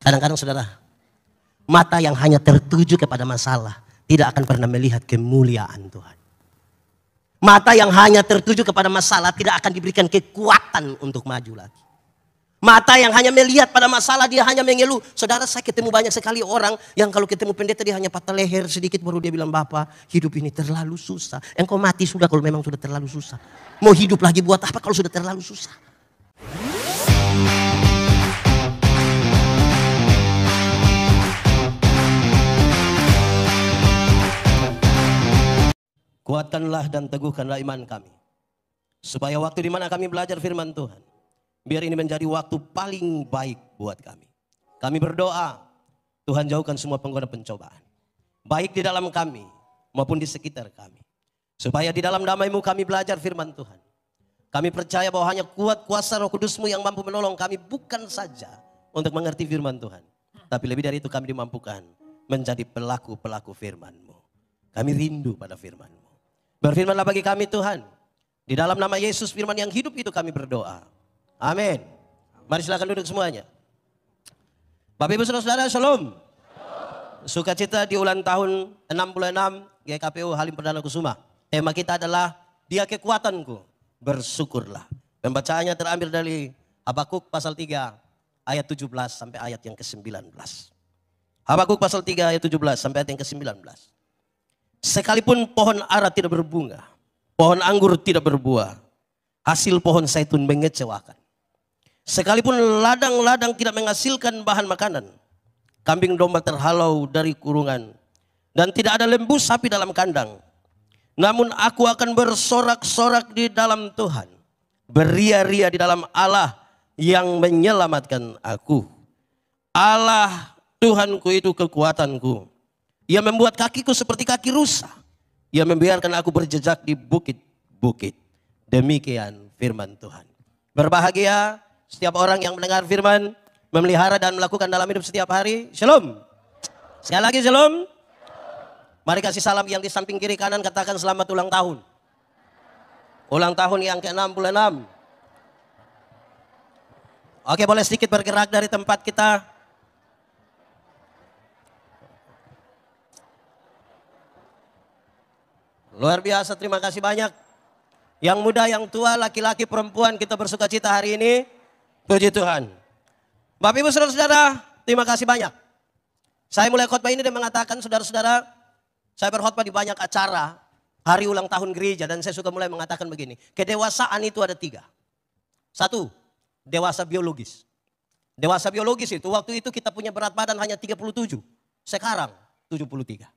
Kadang-kadang saudara, mata yang hanya tertuju kepada masalah tidak akan pernah melihat kemuliaan Tuhan. Mata yang hanya tertuju kepada masalah tidak akan diberikan kekuatan untuk maju lagi. Mata yang hanya melihat pada masalah dia hanya mengeluh. Saudara, saya ketemu banyak sekali orang yang kalau ketemu pendeta dia hanya patah leher sedikit baru dia bilang, "Bapak, hidup ini terlalu susah." Engkau mati sudah kalau memang sudah terlalu susah. Mau hidup lagi buat apa kalau sudah terlalu susah? Kuatkanlah dan teguhkanlah iman kami. Supaya waktu di mana kami belajar firman Tuhan, biar ini menjadi waktu paling baik buat kami. Kami berdoa, Tuhan jauhkan semua penggoda pencobaan. Baik di dalam kami maupun di sekitar kami. Supaya di dalam damai-Mu kami belajar firman Tuhan. Kami percaya bahwa hanya kuat kuasa Roh Kudus-Mu yang mampu menolong kami bukan saja untuk mengerti firman Tuhan. Tapi lebih dari itu kami dimampukan menjadi pelaku-pelaku firman-Mu. Kami rindu pada firman-Mu. Berfirmanlah bagi kami Tuhan. Di dalam nama Yesus firman yang hidup itu kami berdoa. Amin. Mari silakan duduk semuanya. Bapak Ibu Saudara-saudara, Shalom. Sukacita di ulang tahun 66 GKPU Halim Perdana Kusuma. Tema kita adalah Dia Kekuatanku, bersyukurlah. Pembacaannya terambil dari Habakuk pasal 3 ayat 17 sampai ayat yang ke-19. Habakuk pasal 3 ayat 17 sampai ayat yang ke-19. Sekalipun pohon ara tidak berbunga, pohon anggur tidak berbuah, hasil pohon zaitun mengecewakan. Sekalipun ladang-ladang tidak menghasilkan bahan makanan, kambing domba terhalau dari kurungan, dan tidak ada lembu sapi dalam kandang. Namun aku akan bersorak-sorak di dalam Tuhan, beria-ria di dalam Allah yang menyelamatkan aku. Allah Tuhanku itu kekuatanku. Ia membuat kakiku seperti kaki rusa. Ia membiarkan aku berjejak di bukit-bukit. Demikian firman Tuhan. Berbahagia setiap orang yang mendengar firman, memelihara dan melakukan dalam hidup setiap hari. Shalom. Sekali lagi shalom. Mari kasih salam yang di samping kiri kanan, katakan selamat ulang tahun. Ulang tahun yang ke-66. Oke, boleh sedikit bergerak dari tempat kita. Luar biasa, terima kasih banyak. Yang muda, yang tua, laki-laki, perempuan, kita bersuka cita hari ini. Puji Tuhan. Bapak Ibu Saudara-saudara, terima kasih banyak. Saya mulai khotbah ini dan mengatakan, saudara-saudara, saya berkhotbah di banyak acara hari ulang tahun gereja dan saya suka mulai mengatakan begini. Kedewasaan itu ada 3. 1, dewasa biologis. Dewasa biologis itu waktu itu kita punya berat badan hanya 37. Sekarang 73.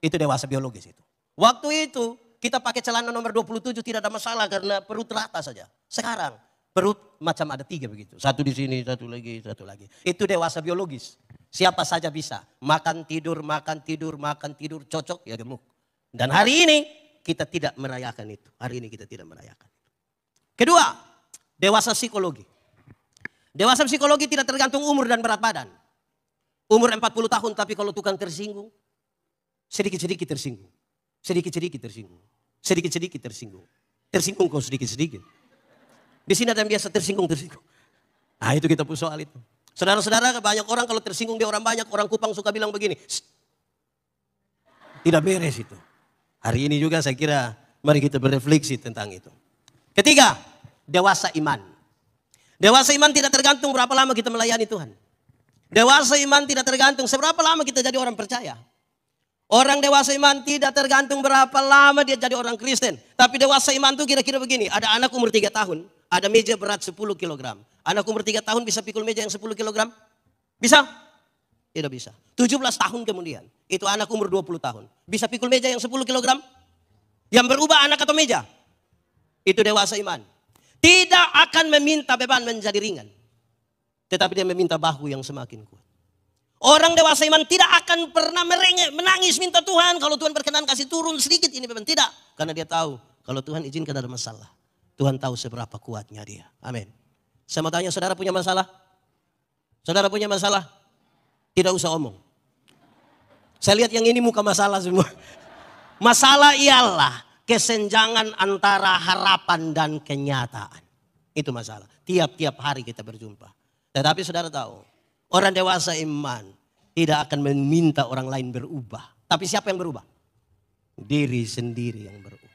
Itu dewasa biologis itu. Waktu itu kita pakai celana nomor 27 tidak ada masalah karena perut rata saja. Sekarang perut macam ada 3 begitu. Satu di sini, satu lagi, satu lagi. Itu dewasa biologis. Siapa saja bisa. Makan tidur, cocok ya gemuk. Dan hari ini kita tidak merayakan itu. Hari ini kita tidak merayakan itu. Kedua, dewasa psikologi. Dewasa psikologi tidak tergantung umur dan berat badan. Umur 40 tahun tapi kalau tukang tersinggung, sedikit-sedikit tersinggung. Sedikit-sedikit tersinggung. Sedikit-sedikit tersinggung. Tersinggung kok sedikit-sedikit. Di sini ada yang biasa tersinggung. Nah itu kita punya soal itu. Saudara-saudara, banyak orang kalau tersinggung dia orang banyak. Orang Kupang suka bilang begini. Tidak beres itu. Hari ini juga saya kira mari kita berefleksi tentang itu. Ketiga, dewasa iman. Dewasa iman tidak tergantung berapa lama kita melayani Tuhan. Dewasa iman tidak tergantung seberapa lama kita jadi orang percaya. Orang dewasa iman tidak tergantung berapa lama dia jadi orang Kristen. Tapi dewasa iman itu kira-kira begini. Ada anak umur 3 tahun. Ada meja berat 10 kg. Anak umur 3 tahun bisa pikul meja yang 10 kg? Bisa? Tidak bisa. 17 tahun kemudian. Itu anak umur 20 tahun. Bisa pikul meja yang 10 kg? Yang berubah anak atau meja? Itu dewasa iman. Tidak akan meminta beban menjadi ringan. Tetapi dia meminta bahu yang semakin kuat. Orang dewasa iman tidak akan pernah menangis minta Tuhan. Kalau Tuhan berkenan kasih turun sedikit ini beban. Tidak. Karena dia tahu kalau Tuhan izinkan ada masalah. Tuhan tahu seberapa kuatnya dia. Amin. Saya mau tanya, saudara punya masalah? Saudara punya masalah? Tidak usah omong. Saya lihat yang ini muka masalah semua. Masalah ialah kesenjangan antara harapan dan kenyataan. Itu masalah. Tiap-tiap hari kita berjumpa. Tetapi saudara tahu. Orang dewasa iman tidak akan meminta orang lain berubah. Tapi siapa yang berubah? Diri sendiri yang berubah.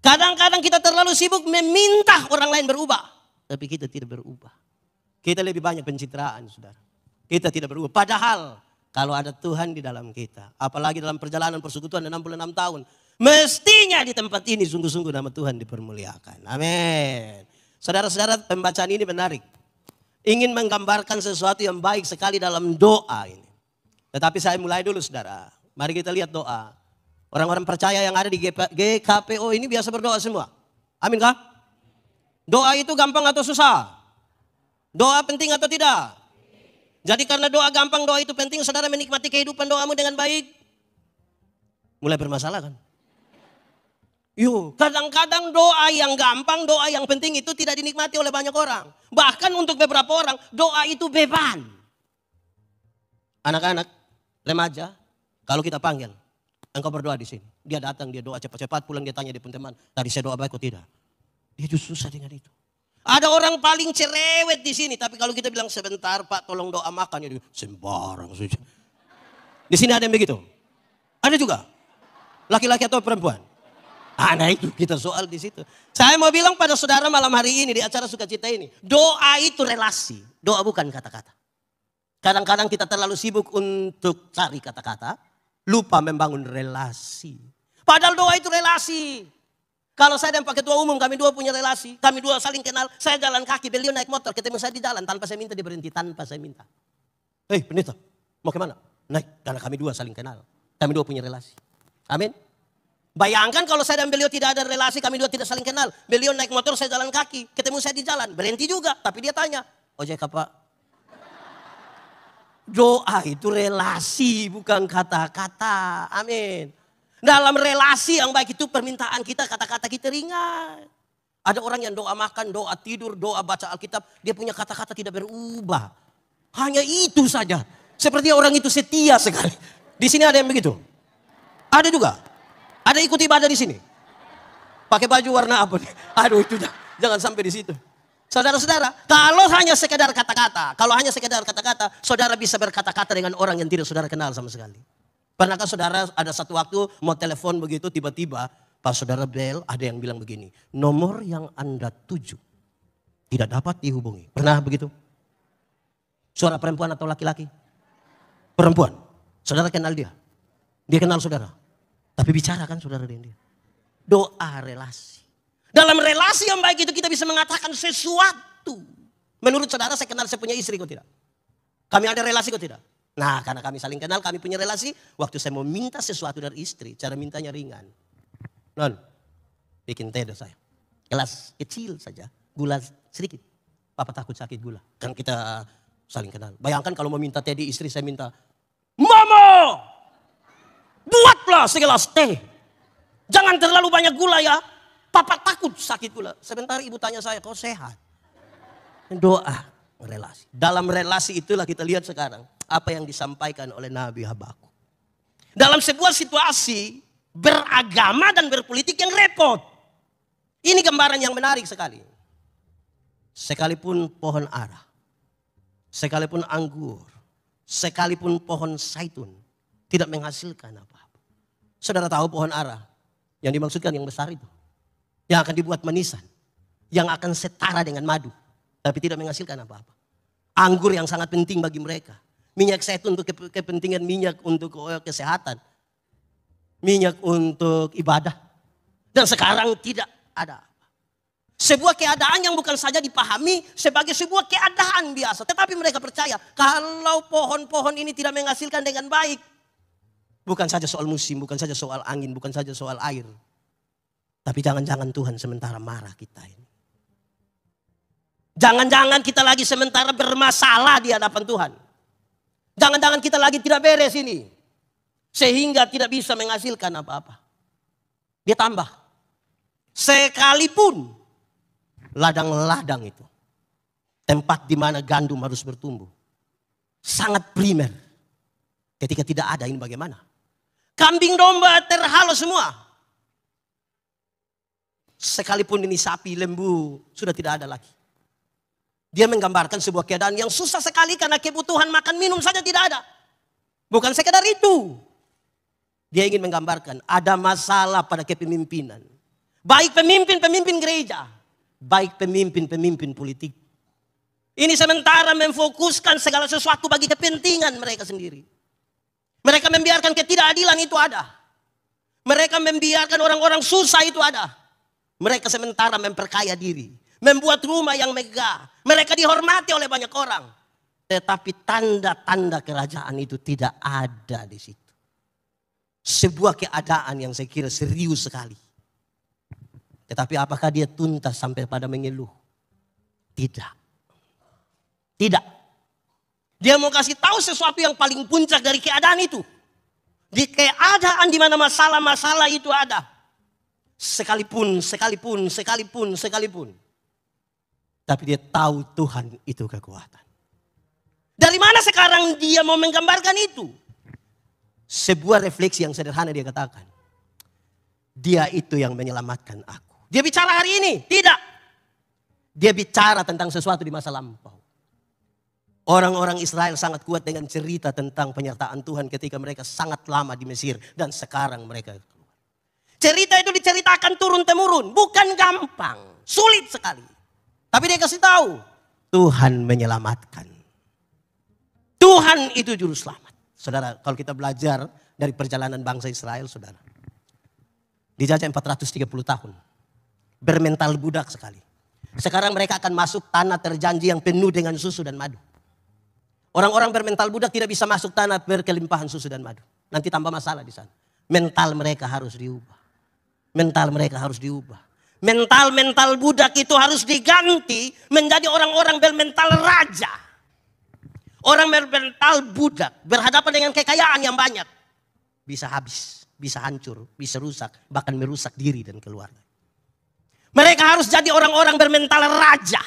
Kadang-kadang kita terlalu sibuk meminta orang lain berubah. Tapi kita tidak berubah. Kita lebih banyak pencitraan, saudara. Kita tidak berubah. Padahal kalau ada Tuhan di dalam kita. Apalagi dalam perjalanan persekutuan 66 tahun. Mestinya di tempat ini sungguh-sungguh nama Tuhan dipermuliakan. Amin. Saudara-saudara, pembacaan ini menarik. Ingin menggambarkan sesuatu yang baik sekali dalam doa ini. Tetapi saya mulai dulu, saudara. Mari kita lihat doa. Orang-orang percaya yang ada di GKPO ini biasa berdoa semua. Amin kah? Doa itu gampang atau susah? Doa penting atau tidak? Jadi karena doa gampang, doa itu penting, saudara menikmati kehidupan doamu dengan baik. Mulai bermasalah kan? Yuk, kadang-kadang doa yang gampang, doa yang penting itu tidak dinikmati oleh banyak orang. Bahkan untuk beberapa orang, doa itu beban. Anak-anak, remaja, kalau kita panggil, engkau berdoa di sini. Dia datang, dia doa cepat-cepat, pulang dia tanya di teman, tadi saya doa baik atau tidak? Dia justru susah dengan itu. Ada orang paling cerewet di sini, tapi kalau kita bilang sebentar Pak, tolong doa makan, dia sembarang saja. Di sini ada yang begitu? Ada juga? Laki-laki atau perempuan? Nah itu kita soal di situ. Saya mau bilang pada saudara malam hari ini di acara Sukacita ini, doa itu relasi, doa bukan kata-kata. Kadang-kadang kita terlalu sibuk untuk cari kata-kata, lupa membangun relasi. Padahal doa itu relasi. Kalau saya dan Pak Ketua Umum, kami dua punya relasi. Kami dua saling kenal. Saya jalan kaki, beliau naik motor. Ketemu saya di jalan tanpa saya minta, dia berhenti tanpa saya minta. Hei pendeta, mau kemana? Naik, karena kami dua saling kenal. Kami dua punya relasi. Amin. Bayangkan kalau saya dan beliau tidak ada relasi, kami dua tidak saling kenal. Beliau naik motor, saya jalan kaki. Ketemu saya di jalan, berhenti juga. Tapi dia tanya, ojek Pak? Doa itu relasi, bukan kata-kata. Amin. Dalam relasi yang baik itu permintaan kita, kata-kata kita ringan. Ada orang yang doa makan, doa tidur, doa baca Alkitab. Dia punya kata-kata tidak berubah. Hanya itu saja. Seperti orang itu setia sekali. Di sini ada yang begitu? Ada juga? Ada ikut ibadah di sini? Pakai baju warna apa nih? Aduh itu jangan sampai di situ. Saudara-saudara, kalau hanya sekedar kata-kata, saudara bisa berkata-kata dengan orang yang tidak saudara kenal sama sekali. Pernahkah saudara ada satu waktu mau telepon begitu tiba-tiba pas saudara bel ada yang bilang begini. Nomor yang Anda tuju tidak dapat dihubungi. Pernah begitu? Suara perempuan atau laki-laki? Perempuan. Saudara kenal dia. Dia kenal saudara. Tapi bicara kan saudara dengan dia. Doa relasi. Dalam relasi yang baik itu kita bisa mengatakan sesuatu. Menurut saudara saya kenal saya punya istri kok tidak? Kami ada relasi kok tidak? Nah karena kami saling kenal, kami punya relasi. Waktu saya mau minta sesuatu dari istri, cara mintanya ringan. Non, bikin teh deh saya. Gelas kecil saja, gula sedikit. Papa takut sakit gula. Kan kita saling kenal. Bayangkan kalau mau minta teh di istri, saya minta, Mama, buatlah segelas teh. Jangan terlalu banyak gula ya. Papa takut sakit gula. Sebentar ibu tanya saya, kau sehat? Doa relasi. Dalam relasi itulah kita lihat sekarang. Apa yang disampaikan oleh Nabi Habakuk. Dalam sebuah situasi beragama dan berpolitik yang repot. Ini gambaran yang menarik sekali. Sekalipun pohon ara, sekalipun anggur, sekalipun pohon zaitun tidak menghasilkan apa-apa. Saudara tahu pohon ara yang dimaksudkan yang besar itu. Yang akan dibuat manisan. Yang akan setara dengan madu. Tapi tidak menghasilkan apa-apa. Anggur yang sangat penting bagi mereka. Minyak zaitun untuk kepentingan minyak untuk kesehatan. Minyak untuk ibadah. Dan sekarang tidak ada apa. Sebuah keadaan yang bukan saja dipahami sebagai sebuah keadaan biasa. Tetapi mereka percaya kalau pohon-pohon ini tidak menghasilkan dengan baik. Bukan saja soal musim, bukan saja soal angin, bukan saja soal air. Tapi jangan-jangan Tuhan sementara marah kita ini. Jangan-jangan kita lagi sementara bermasalah di hadapan Tuhan. Jangan-jangan kita lagi tidak beres ini. Sehingga tidak bisa menghasilkan apa-apa. Dia tambah. Sekalipun ladang-ladang itu. Tempat di mana gandum harus bertumbuh. Sangat primer. Ketika tidak ada ini bagaimana? Kambing domba terhalau semua. Sekalipun ini sapi, lembu sudah tidak ada lagi. Dia menggambarkan sebuah keadaan yang susah sekali karena kebutuhan makan minum saja tidak ada. Bukan sekedar itu. Dia ingin menggambarkan ada masalah pada kepemimpinan. Baik pemimpin-pemimpin gereja, baik pemimpin-pemimpin politik. Ini sementara memfokuskan segala sesuatu bagi kepentingan mereka sendiri. Mereka membiarkan ketidakadilan itu ada. Mereka membiarkan orang-orang susah itu ada. Mereka sementara memperkaya diri. Membuat rumah yang megah. Mereka dihormati oleh banyak orang. Tetapi tanda-tanda kerajaan itu tidak ada di situ. Sebuah keadaan yang saya kira serius sekali. Tetapi apakah dia tuntas sampai pada mengeluh? Tidak. Tidak. Dia mau kasih tahu sesuatu yang paling puncak dari keadaan itu. Di keadaan di mana masalah-masalah itu ada. Sekalipun. Tapi dia tahu Tuhan itu kekuatan. Dari mana sekarang dia mau menggambarkan itu? Sebuah refleksi yang sederhana dia katakan. Dia itu yang menyelamatkan aku. Dia bicara hari ini? Tidak. Dia bicara tentang sesuatu di masa lampau. Orang-orang Israel sangat kuat dengan cerita tentang penyertaan Tuhan ketika mereka sangat lama di Mesir. Dan sekarang mereka keluar. Cerita itu diceritakan turun-temurun. Bukan gampang. Sulit sekali. Tapi dia kasih tahu. Tuhan menyelamatkan. Tuhan itu juru selamat. Saudara, kalau kita belajar dari perjalanan bangsa Israel, saudara. Dijajah 430 tahun. Bermental budak sekali. Sekarang mereka akan masuk tanah terjanji yang penuh dengan susu dan madu. Orang-orang bermental budak tidak bisa masuk tanah berkelimpahan susu dan madu. Nanti tambah masalah di sana. Mental mereka harus diubah. Mental budak itu harus diganti menjadi orang-orang bermental raja. Orang bermental budak berhadapan dengan kekayaan yang banyak. Bisa habis, bisa hancur, bisa rusak, bahkan merusak diri dan keluarga. Mereka harus jadi orang-orang bermental raja.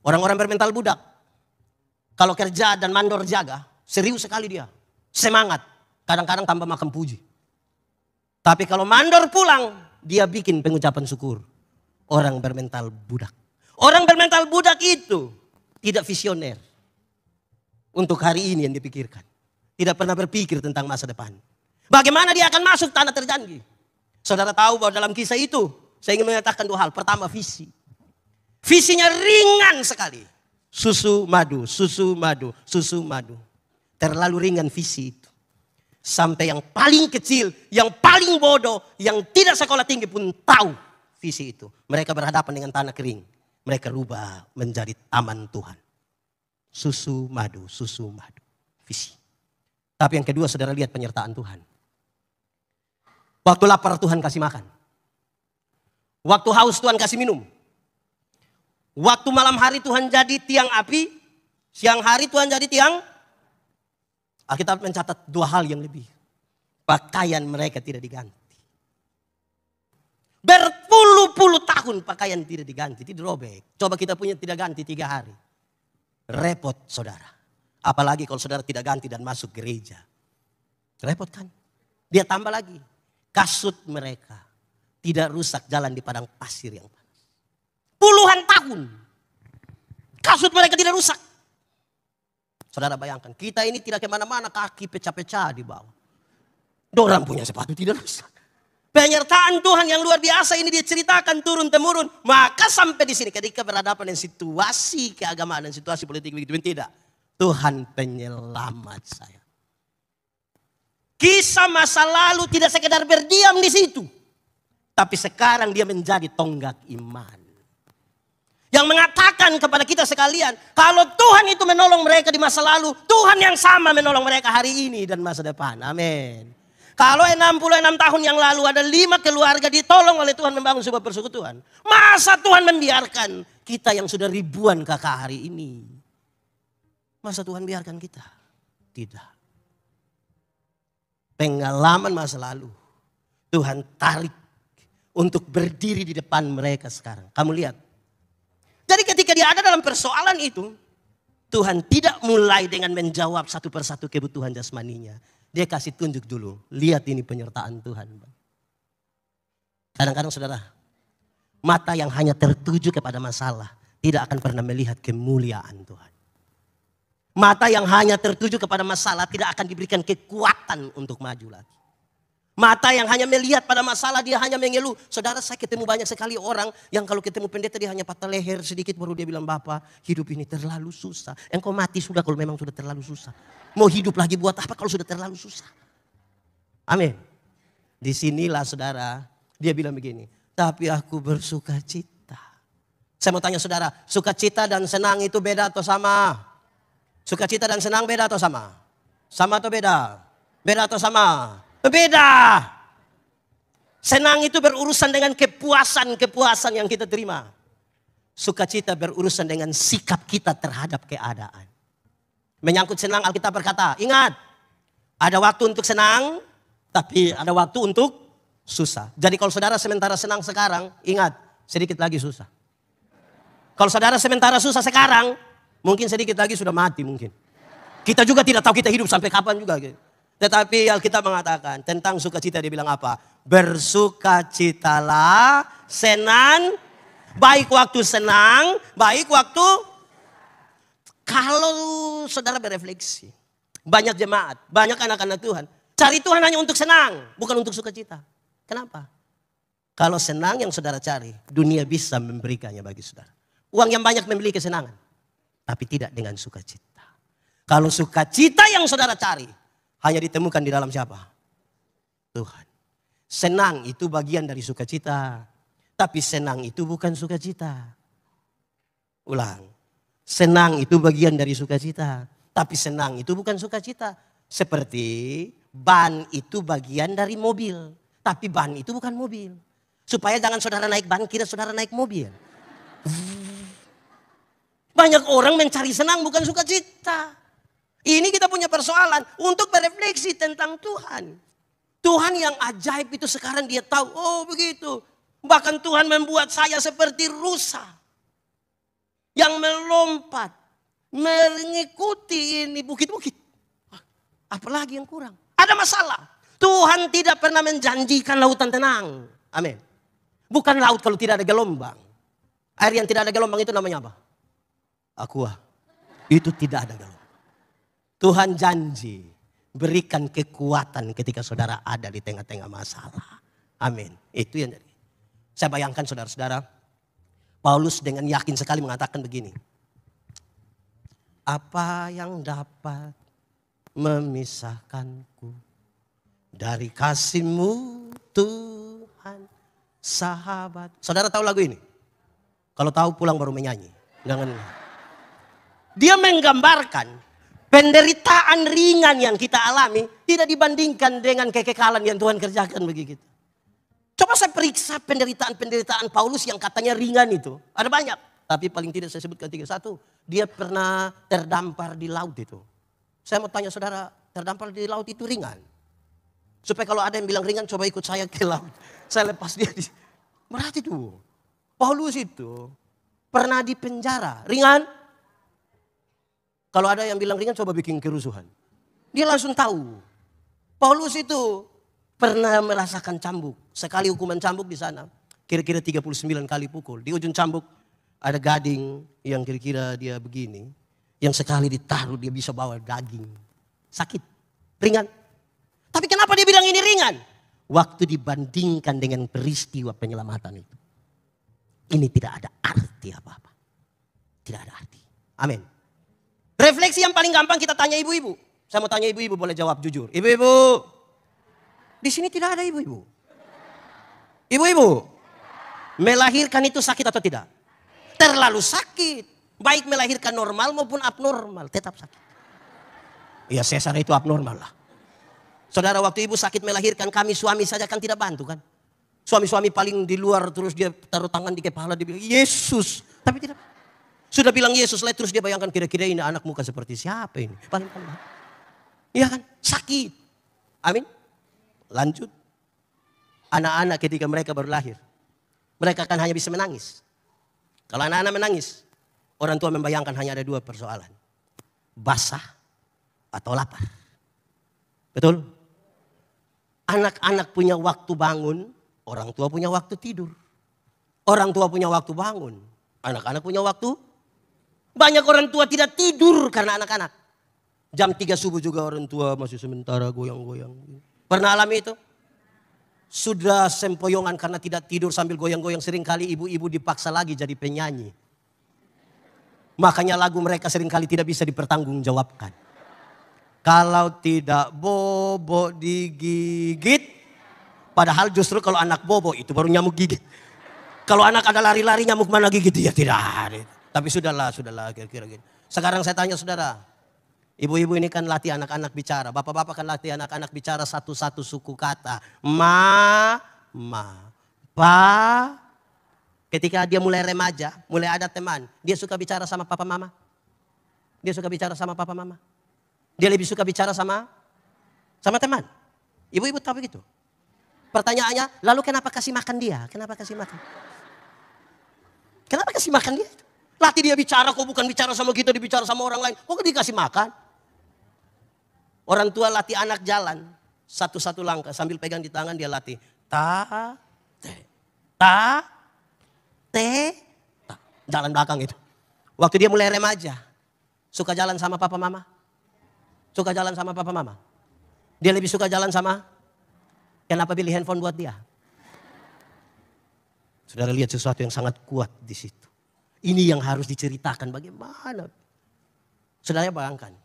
Orang-orang bermental budak. Kalau kerja dan mandor jaga, serius sekali dia. Semangat, kadang-kadang tambah makan puji. Tapi kalau mandor pulang, dia bikin pengucapan syukur. Orang bermental budak. Orang bermental budak itu tidak visioner. Untuk hari ini yang dipikirkan. Tidak pernah berpikir tentang masa depan. Bagaimana dia akan masuk tanah terjanji. Saudara tahu bahwa dalam kisah itu, saya ingin mengatakan dua hal. Pertama, visi. Visinya ringan sekali. Susu madu. Terlalu ringan visi itu. Sampai yang paling kecil, yang paling bodoh, yang tidak sekolah tinggi pun tahu visi itu. Mereka berhadapan dengan tanah kering. Mereka rubah menjadi taman Tuhan. Susu madu. Visi. Tapi yang kedua, saudara lihat penyertaan Tuhan. Waktu lapar Tuhan kasih makan. Waktu haus Tuhan kasih minum. Waktu malam hari Tuhan jadi tiang api. Siang hari Tuhan jadi tiang. Alkitab mencatat dua hal yang lebih. Pakaian mereka tidak diganti. Berpuluh-puluh tahun pakaian tidak diganti, tidak robek. Coba kita punya tidak ganti 3 hari. Repot saudara. Apalagi kalau saudara tidak ganti dan masuk gereja. Repot kan? Dia tambah lagi. Kasut mereka tidak rusak jalan di padang pasir yang panas. Puluhan tahun. Kasut mereka tidak rusak. Saudara bayangkan, kita ini tidak kemana-mana, kaki pecah-pecah di bawah. Dorang punya sepatu tidak rusak. Penyertaan Tuhan yang luar biasa ini dia ceritakan turun-temurun. Maka sampai di sini ketika berhadapan dengan situasi keagamaan dan situasi politik begitu, tidak. Tuhan penyelamat saya. Kisah masa lalu tidak sekedar berdiam di situ. Tapi sekarang dia menjadi tonggak iman. Yang mengatakan kepada kita sekalian, kalau Tuhan itu menolong mereka di masa lalu, Tuhan yang sama menolong mereka hari ini dan masa depan. Amin. Kalau 66 tahun yang lalu ada 5 keluarga ditolong oleh Tuhan membangun sebuah persekutuan. Masa Tuhan membiarkan kita yang sudah ribuan kakak hari ini? Masa Tuhan biarkan kita? Tidak. Pengalaman masa lalu, Tuhan tarik untuk berdiri di depan mereka sekarang. Kamu lihat. Jadi ketika dia ada dalam persoalan itu, Tuhan tidak mulai dengan menjawab satu persatu kebutuhan jasmaninya. Dia kasih tunjuk dulu, lihat ini penyertaan Tuhan. Kadang-kadang saudara, mata yang hanya tertuju kepada masalah, tidak akan pernah melihat kemuliaan Tuhan. Mata yang hanya tertuju kepada masalah tidak akan diberikan kekuatan untuk maju lagi. Mata yang hanya melihat pada masalah dia hanya mengeluh. Saudara, saya ketemu banyak sekali orang yang kalau ketemu pendeta dia hanya patah leher sedikit baru dia bilang, Bapak hidup ini terlalu susah. Engkau mati sudah kalau memang sudah terlalu susah. Mau hidup lagi buat apa kalau sudah terlalu susah. Amin. Disinilah saudara dia bilang begini. Tapi aku bersuka cita. Saya mau tanya saudara, sukacita dan senang itu beda atau sama? Sukacita dan senang beda atau sama? Sama atau beda? Beda atau sama? Beda. Senang itu berurusan dengan kepuasan yang kita terima. Sukacita berurusan dengan sikap kita terhadap keadaan. Menyangkut senang, Alkitab berkata, ingat, ada waktu untuk senang, tapi ada waktu untuk susah. Jadi kalau saudara sementara senang sekarang, ingat, sedikit lagi susah. Kalau saudara sementara susah sekarang, mungkin sedikit lagi sudah mati mungkin. Kita juga tidak tahu kita hidup sampai kapan juga. Tetapi Alkitab mengatakan tentang sukacita dia bilang apa? Bersukacitalah, senang, baik waktu senang, baik waktu. Kalau saudara berefleksi, banyak jemaat, banyak anak-anak Tuhan, cari Tuhan hanya untuk senang, bukan untuk sukacita. Kenapa? Kalau senang yang saudara cari, dunia bisa memberikannya bagi saudara. Uang yang banyak membeli kesenangan, tapi tidak dengan sukacita. Kalau sukacita yang saudara cari, hanya ditemukan di dalam siapa? Tuhan. Senang itu bagian dari sukacita. Tapi senang itu bukan sukacita. Ulang. Senang itu bagian dari sukacita. Tapi senang itu bukan sukacita. Seperti ban itu bagian dari mobil. Tapi ban itu bukan mobil. Supaya jangan saudara naik ban, kira saudara naik mobil. Banyak orang mencari senang bukan sukacita. Ini kita punya persoalan untuk berefleksi tentang Tuhan. Tuhan yang ajaib itu sekarang dia tahu, oh begitu. Bahkan Tuhan membuat saya seperti rusa. Yang melompat, mengikuti ini bukit-bukit. Apalagi yang kurang? Ada masalah. Tuhan tidak pernah menjanjikan lautan tenang. Amin. Bukan laut kalau tidak ada gelombang. Air yang tidak ada gelombang itu namanya apa? Aqua. Itu tidak ada gelombang. Tuhan janji berikan kekuatan ketika saudara ada di tengah-tengah masalah. Amin. Itu yang jadi. Saya bayangkan saudara-saudara, Paulus dengan yakin sekali mengatakan begini. Apa yang dapat memisahkanku dari kasih-Mu Tuhan sahabat. Saudara tahu lagu ini? Kalau tahu pulang baru menyanyi. Jangan. Dia menggambarkan penderitaan ringan yang kita alami tidak dibandingkan dengan kekekalan yang Tuhan kerjakan bagi kita. Coba saya periksa penderitaan-penderitaan Paulus yang katanya ringan itu. Ada banyak. Tapi paling tidak saya sebutkan 3. 1, dia pernah terdampar di laut itu. Saya mau tanya saudara, terdampar di laut itu ringan? Supaya kalau ada yang bilang ringan, coba ikut saya ke laut. Saya lepas dia. Berarti tuh, Paulus itu pernah di penjara. Ringan? Kalau ada yang bilang ringan, coba bikin kerusuhan. Dia langsung tahu. Paulus itu pernah merasakan cambuk. Sekali hukuman cambuk di sana. Kira-kira 39 kali pukul. Di ujung cambuk ada gading yang kira-kira dia begini. Yang sekali ditaruh dia bisa bawa daging. Sakit. Ringan. Tapi kenapa dia bilang ini ringan? Waktu dibandingkan dengan peristiwa penyelamatan itu. Ini tidak ada arti apa-apa. Tidak ada arti. Amin. Refleksi yang paling gampang kita tanya ibu-ibu. Saya mau tanya ibu-ibu, boleh jawab jujur. Ibu-ibu. Di sini tidak ada ibu-ibu. Ibu-ibu. Melahirkan itu sakit atau tidak? Terlalu sakit. Baik melahirkan normal maupun abnormal. Tetap sakit. Ya sesar itu abnormal lah. Saudara waktu ibu sakit melahirkan kami suami saja kan tidak bantu kan. Suami-suami paling di luar terus dia taruh tangan di kepala dia bilang Yesus. Tapi tidak. Sudah bilang Yesus lah terus dia bayangkan kira-kira ini anak muka seperti siapa ini. Paling-paling. Iya kan sakit. Amin. Lanjut. Anak-anak ketika mereka baru lahir. Mereka kan hanya bisa menangis. Kalau anak-anak menangis. Orang tua membayangkan hanya ada 2 persoalan. Basah atau lapar. Betul? Anak-anak punya waktu bangun. Orang tua punya waktu tidur. Orang tua punya waktu bangun. Anak-anak punya waktu. Banyak orang tua tidak tidur karena anak-anak. Jam 3 subuh juga orang tua masih sementara goyang-goyang. Pernah alami itu? Sudah sempoyongan karena tidak tidur sambil goyang-goyang. Seringkali ibu-ibu dipaksa lagi jadi penyanyi. Makanya lagu mereka seringkali tidak bisa dipertanggungjawabkan. Kalau tidak bobo digigit. Padahal justru kalau anak bobo itu baru nyamuk gigit. Kalau anak ada lari-lari nyamuk mana gigit? Ya tidak ada. Tapi sudahlah kira-kira gitu. Sekarang saya tanya saudara. Ibu-ibu ini kan latih anak-anak bicara. Bapak-bapak kan latih anak-anak bicara satu-satu suku kata. Ma, pa. Ketika dia mulai remaja, mulai ada teman. Dia suka bicara sama papa mama. Dia suka bicara sama papa mama. Dia lebih suka bicara sama teman. Ibu-ibu tahu begitu. Pertanyaannya, lalu kenapa kasih makan dia? Kenapa kasih makan? Kenapa kasih makan dia? Latih dia bicara, kok bukan bicara sama kita, dibicara sama orang lain. Kok dikasih makan? Orang tua latih anak jalan. Satu-satu langkah sambil pegang di tangan dia latih. Ta, te. Jalan belakang itu. Waktu dia mulai remaja. Suka jalan sama papa mama. Suka jalan sama papa mama. Dia lebih suka jalan sama. Kenapa pilih handphone buat dia? Saudara lihat sesuatu yang sangat kuat di situ. Ini yang harus diceritakan bagaimana. Saudara bayangkan.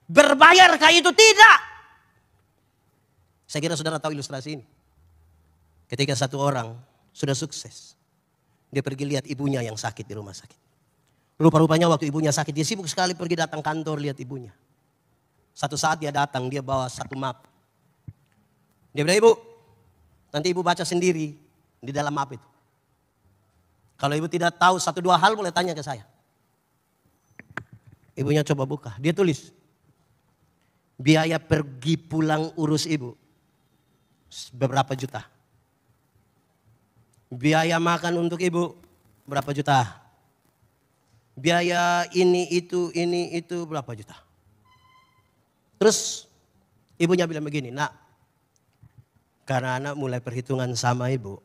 Berbayarkah itu? Tidak. Saya kira saudara tahu ilustrasi ini. Ketika satu orang sudah sukses. Dia pergi lihat ibunya yang sakit di rumah sakit. Rupa-rupanya waktu ibunya sakit. Dia sibuk sekali pergi datang kantor lihat ibunya. Satu saat dia datang, dia bawa satu map. Dia bilang, ibu, nanti ibu baca sendiri di dalam map itu. Kalau ibu tidak tahu satu dua hal boleh tanya ke saya. Ibunya coba buka, dia tulis. Biaya pergi pulang urus ibu beberapa juta. Biaya makan untuk ibu berapa juta. Biaya ini itu berapa juta. Terus ibunya bilang begini, nak, karena anak mulai perhitungan sama ibu,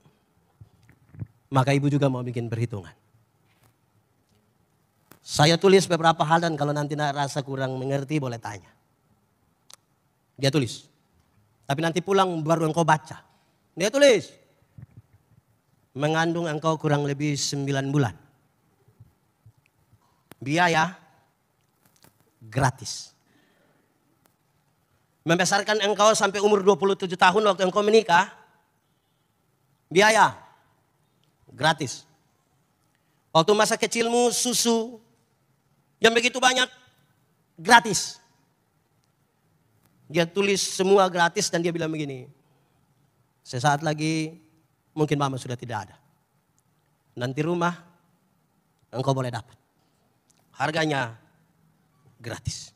maka ibu juga mau bikin perhitungan. Saya tulis beberapa hal dan kalau nanti nak rasa kurang mengerti boleh tanya. Dia tulis. Tapi nanti pulang baru engkau baca. Dia tulis. Mengandung engkau kurang lebih 9 bulan. Biaya gratis. Membesarkan engkau sampai umur 27 tahun waktu engkau menikah. Biaya gratis. Waktu masa kecilmu susu yang begitu banyak gratis. Dia tulis semua gratis dan dia bilang begini. Sesaat lagi mungkin mama sudah tidak ada. Nanti rumah engkau boleh dapat. Harganya gratis.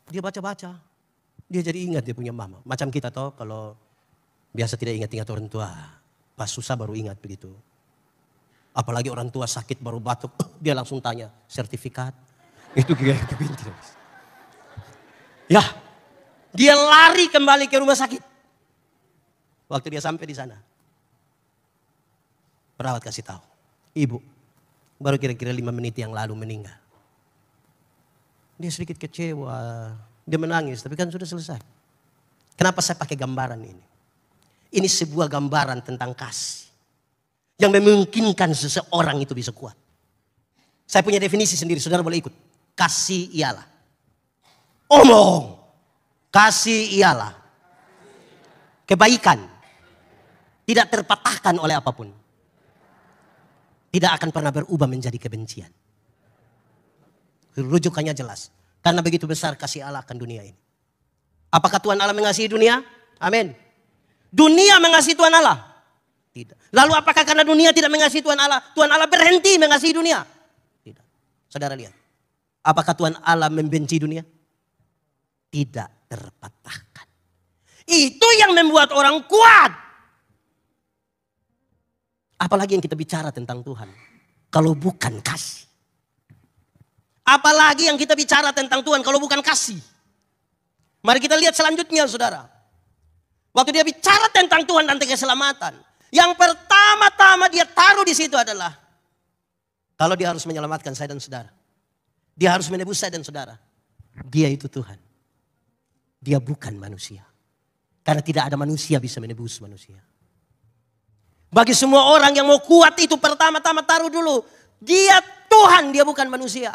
Dia baca-baca. Dia jadi ingat dia punya mama. Macam kita toh kalau biasa tidak ingat-ingat orang tua. Pas susah baru ingat begitu. Apalagi orang tua sakit baru batuk. Dia langsung tanya sertifikat. Itu dia kepintir. Ya, dia lari kembali ke rumah sakit. Waktu dia sampai di sana. Perawat kasih tahu. Ibu, baru kira-kira 5 menit yang lalu meninggal. Dia sedikit kecewa. Dia menangis, tapi kan sudah selesai. Kenapa saya pakai gambaran ini? Ini sebuah gambaran tentang kasih. Yang memungkinkan seseorang itu bisa kuat. Saya punya definisi sendiri, saudara boleh ikut. Kasih ialah. Omong. Kasih ialah. Kebaikan. Tidak terpatahkan oleh apapun. Tidak akan pernah berubah menjadi kebencian. Rujukannya jelas. Karena begitu besar kasih Allah akan dunia ini. Apakah Tuhan Allah mengasihi dunia? Amin. Dunia mengasihi Tuhan Allah? Tidak. Lalu apakah karena dunia tidak mengasihi Tuhan Allah berhenti mengasihi dunia? Tidak. Saudara lihat. Apakah Tuhan Allah membenci dunia? Tidak terpatahkan. Itu yang membuat orang kuat. Apalagi yang kita bicara tentang Tuhan. Kalau bukan kasih. Apalagi yang kita bicara tentang Tuhan kalau bukan kasih. Mari kita lihat selanjutnya saudara. Waktu dia bicara tentang Tuhan dan keselamatan. Yang pertama-tama dia taruh di situ adalah Kalau dia harus menyelamatkan saya dan saudara. Dia harus menebus saya dan saudara. Dia itu Tuhan. Dia bukan manusia. Karena tidak ada manusia bisa menebus manusia. Bagi semua orang yang mau kuat itu pertama-tama taruh dulu. Dia Tuhan, dia bukan manusia.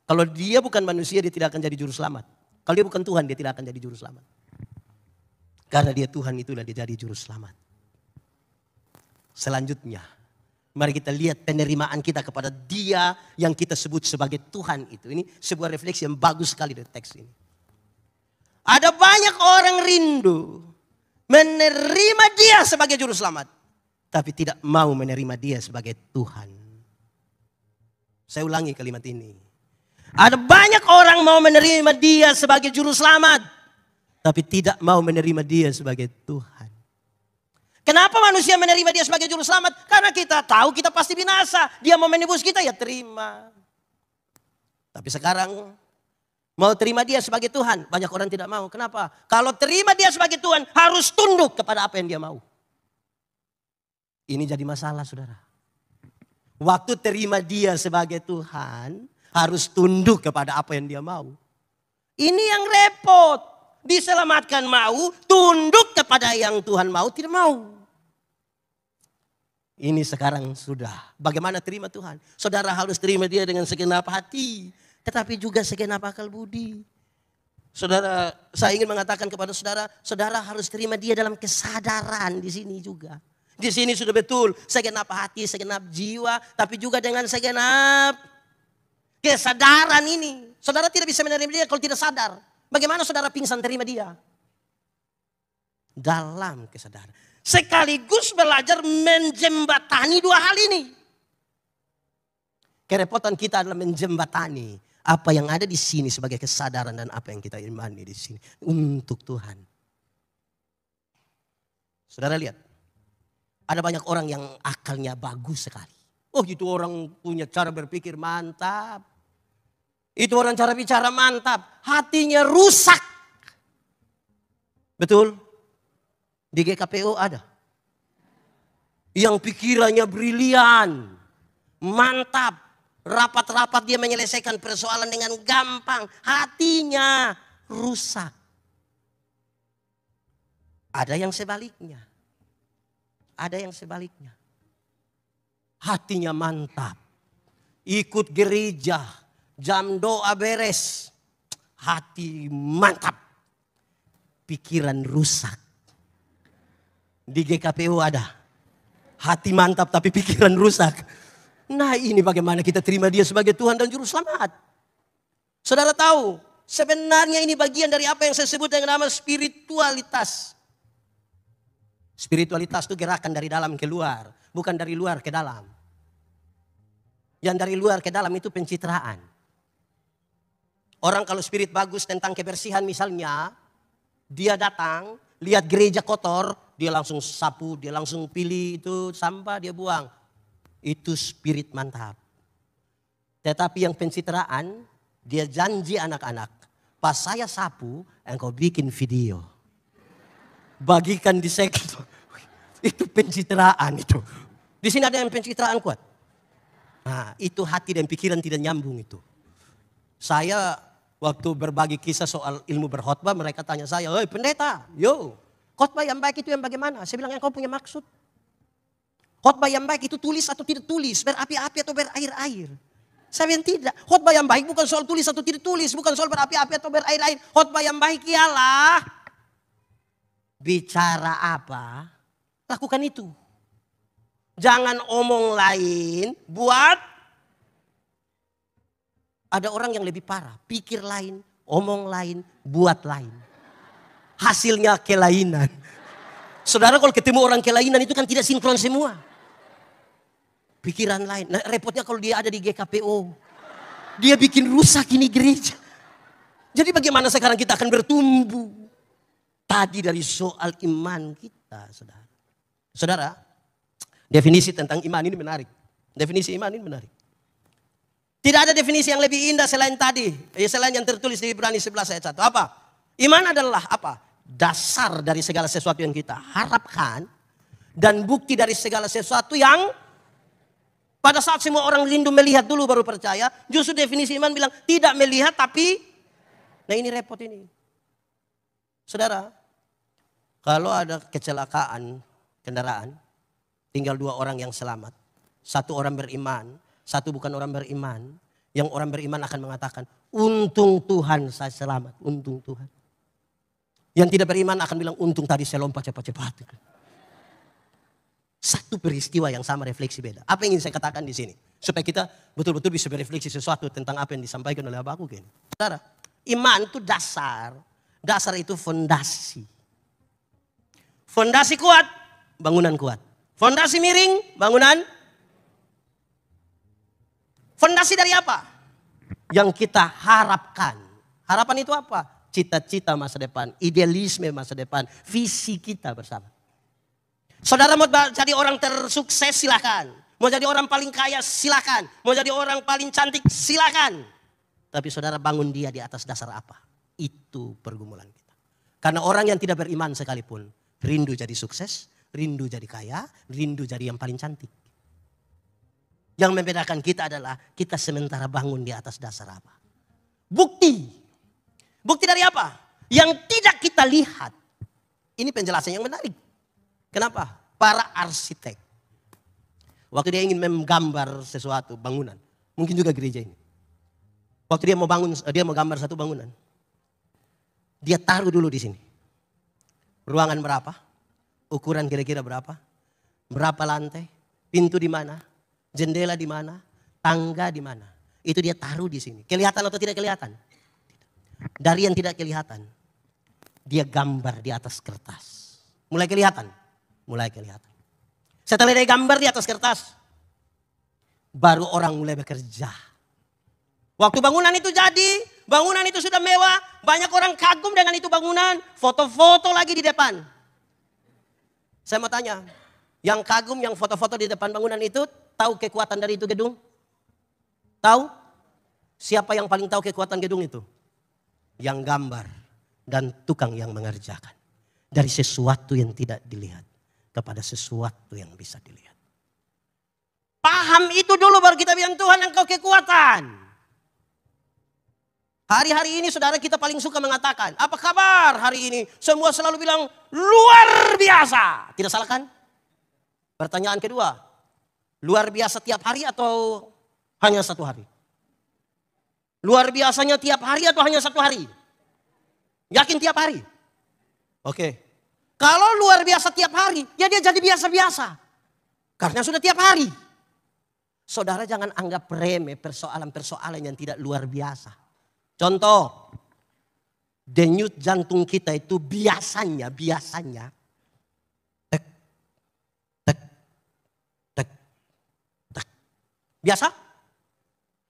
Kalau dia bukan manusia, dia tidak akan jadi juru selamat. Kalau dia bukan Tuhan, dia tidak akan jadi juru selamat. Karena dia Tuhan, itulah dia jadi juru selamat. Selanjutnya, mari kita lihat penerimaan kita kepada dia yang kita sebut sebagai Tuhan itu. Ini sebuah refleksi yang bagus sekali dari teks ini. Ada banyak orang rindu menerima dia sebagai juru selamat. Tapi tidak mau menerima dia sebagai Tuhan. Saya ulangi kalimat ini. Ada banyak orang mau menerima dia sebagai juru selamat. Tapi tidak mau menerima dia sebagai Tuhan. Kenapa manusia menerima dia sebagai juru selamat? Karena kita tahu kita pasti binasa. Dia mau menebus kita, ya terima. Tapi sekarang mau terima dia sebagai Tuhan. Banyak orang tidak mau. Kenapa? Kalau terima dia sebagai Tuhan harus tunduk kepada apa yang dia mau. Ini jadi masalah saudara. Waktu terima dia sebagai Tuhan harus tunduk kepada apa yang dia mau. Ini yang repot. Diselamatkan mau, tunduk kepada yang Tuhan mau, tidak mau. Ini sekarang sudah. Bagaimana terima Tuhan? Saudara harus terima dia dengan segenap hati. Tetapi juga segenap akal budi. Saudara, saya ingin mengatakan kepada saudara, saudara harus terima dia dalam kesadaran di sini juga. Di sini sudah betul, segenap hati, segenap jiwa, tapi juga dengan segenap kesadaran ini. Saudara tidak bisa menerima dia kalau tidak sadar. Bagaimana saudara pingsan terima dia? Dalam kesadaran. Sekaligus belajar menjembatani dua hal ini. Kerepotan kita adalah menjembatani apa yang ada di sini sebagai kesadaran dan apa yang kita imani di sini untuk Tuhan. Saudara lihat, ada banyak orang yang akalnya bagus sekali. Oh itu orang punya cara berpikir mantap. Itu orang cara bicara mantap. Hatinya rusak. Betul? Di GKPO ada. Yang pikirannya brilian. Mantap. Rapat-rapat dia menyelesaikan persoalan dengan gampang. Hatinya rusak. Ada yang sebaliknya. Ada yang sebaliknya. Hatinya mantap. Ikut gereja. Jam doa beres. Hati mantap. Pikiran rusak. Di GKPO ada. Hati mantap tapi pikiran rusak. Nah ini bagaimana kita terima dia sebagai Tuhan dan Juru Selamat. Saudara tahu. Sebenarnya ini bagian dari apa yang saya sebut dengan nama spiritualitas. Spiritualitas itu gerakan dari dalam ke luar. Bukan dari luar ke dalam. Yang dari luar ke dalam itu pencitraan. Orang kalau spirit bagus tentang kebersihan misalnya, dia datang, lihat gereja kotor, dia langsung sapu, dia langsung pilih itu sampah, dia buang. Itu spirit mantap. Tetapi yang pencitraan, dia janji anak-anak, pas saya sapu, engkau bikin video. Bagikan di sektor. Itu pencitraan itu. Di sini ada yang pencitraan kuat. Nah, itu hati dan pikiran tidak nyambung itu. Saya waktu berbagi kisah soal ilmu berkhotbah, mereka tanya saya, "Hei pendeta, khotbah yang baik itu yang bagaimana?" Saya bilang, "Engkau punya maksud. Khotbah yang baik itu tulis atau tidak tulis, berapi-api atau berair-air." Saya bilang tidak. Khotbah yang baik bukan soal tulis atau tidak tulis, bukan soal berapi-api atau berair-air. Khotbah yang baik ialah bicara apa, lakukan itu. Jangan omong lain, buat. Ada orang yang lebih parah, pikir lain, omong lain, buat lain. Hasilnya kelainan. Saudara kalau ketemu orang kelainan itu kan tidak sinkron semua. Pikiran lain. Nah, repotnya kalau dia ada di GKPO. Dia bikin rusak ini gereja. Jadi bagaimana sekarang kita akan bertumbuh? Tadi dari soal iman kita, saudara. Saudara, definisi tentang iman ini menarik. Definisi iman ini menarik. Tidak ada definisi yang lebih indah selain tadi. Selain yang tertulis di Ibrani 11 ayat 1. Apa? Iman adalah apa? Dasar dari segala sesuatu yang kita harapkan. Dan bukti dari segala sesuatu yang Pada saat semua orang rindu melihat dulu baru percaya, justru definisi iman bilang tidak melihat tapi, nah ini repot ini. Saudara, kalau ada kecelakaan kendaraan, tinggal 2 orang yang selamat. 1 orang beriman, 1 bukan orang beriman. Yang orang beriman akan mengatakan, untung Tuhan saya selamat, untung Tuhan. Yang tidak beriman akan bilang, untung tadi saya lompat cepat-cepat. Satu peristiwa yang sama, refleksi beda. Apa yang ingin saya katakan di sini? Supaya kita betul-betul bisa berefleksi sesuatu tentang apa yang disampaikan oleh Habakuk ini. Saudara, iman itu dasar. Dasar itu fondasi. Fondasi kuat, bangunan kuat. Fondasi miring, bangunan. Fondasi dari apa? Yang kita harapkan. Harapan itu apa? Cita-cita masa depan, idealisme masa depan, visi kita bersama. Saudara mau jadi orang tersukses silakan. Mau jadi orang paling kaya silakan. Mau jadi orang paling cantik silakan. Tapi saudara bangun dia di atas dasar apa? Itu pergumulan kita. Karena orang yang tidak beriman sekalipun rindu jadi sukses, rindu jadi kaya, rindu jadi yang paling cantik. Yang membedakan kita adalah kita sementara bangun di atas dasar apa? Bukti. Bukti dari apa? Yang tidak kita lihat. Ini penjelasan yang menarik. Kenapa? Para arsitek. Waktu dia ingin menggambar sesuatu bangunan. Mungkin juga gereja ini. Waktu dia mau gambar satu bangunan. Dia taruh dulu di sini. Ruangan berapa? Ukuran kira-kira berapa? Berapa lantai? Pintu di mana? Jendela di mana? Tangga di mana? Itu dia taruh di sini. Kelihatan atau tidak kelihatan? Dari yang tidak kelihatan. Dia gambar di atas kertas. Mulai kelihatan? Mulai kelihatan. Setelah dia gambar di atas kertas, baru orang mulai bekerja. Waktu bangunan itu jadi, bangunan itu sudah mewah, banyak orang kagum dengan itu bangunan, foto-foto lagi di depan. Saya mau tanya, yang kagum, yang foto-foto di depan bangunan itu, tahu kekuatan dari itu gedung? Tahu? Siapa yang paling tahu kekuatan gedung itu? Yang gambar dan tukang yang mengerjakan. Dari sesuatu yang tidak dilihat kepada sesuatu yang bisa dilihat. Paham itu dulu baru kita bilang Tuhan engkau kekuatan. Hari-hari ini saudara kita paling suka mengatakan, apa kabar hari ini? Semua selalu bilang luar biasa. Tidak salah kan? Pertanyaan kedua, luar biasa tiap hari atau hanya satu hari? Luar biasanya tiap hari atau hanya satu hari? Yakin tiap hari? Oke. Kalau luar biasa tiap hari, ya dia jadi biasa-biasa. Karena sudah tiap hari. Saudara jangan anggap remeh persoalan-persoalan yang tidak luar biasa. Contoh, denyut jantung kita itu biasanya tek, tek, tek, tek. Biasa?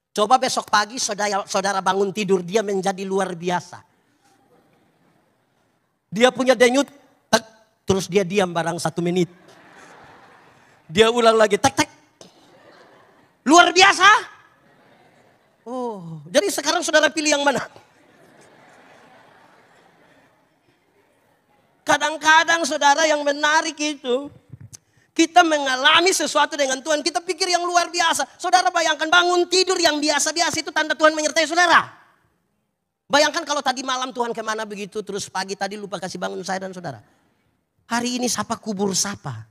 Coba besok pagi saudara bangun tidur, dia menjadi luar biasa. Dia punya denyut, tek, terus dia diam barang 1 menit. Dia ulang lagi, tek, tek. Luar biasa? Oh, jadi sekarang saudara pilih yang mana? Kadang-kadang saudara yang menarik itu, kita mengalami sesuatu dengan Tuhan, kita pikir yang luar biasa. Saudara bayangkan bangun tidur yang biasa-biasa itu tanda Tuhan menyertai saudara. Bayangkan kalau tadi malam Tuhan kemana begitu, terus pagi tadi lupa kasih bangun saya dan saudara. Hari ini sapa kubur sapa.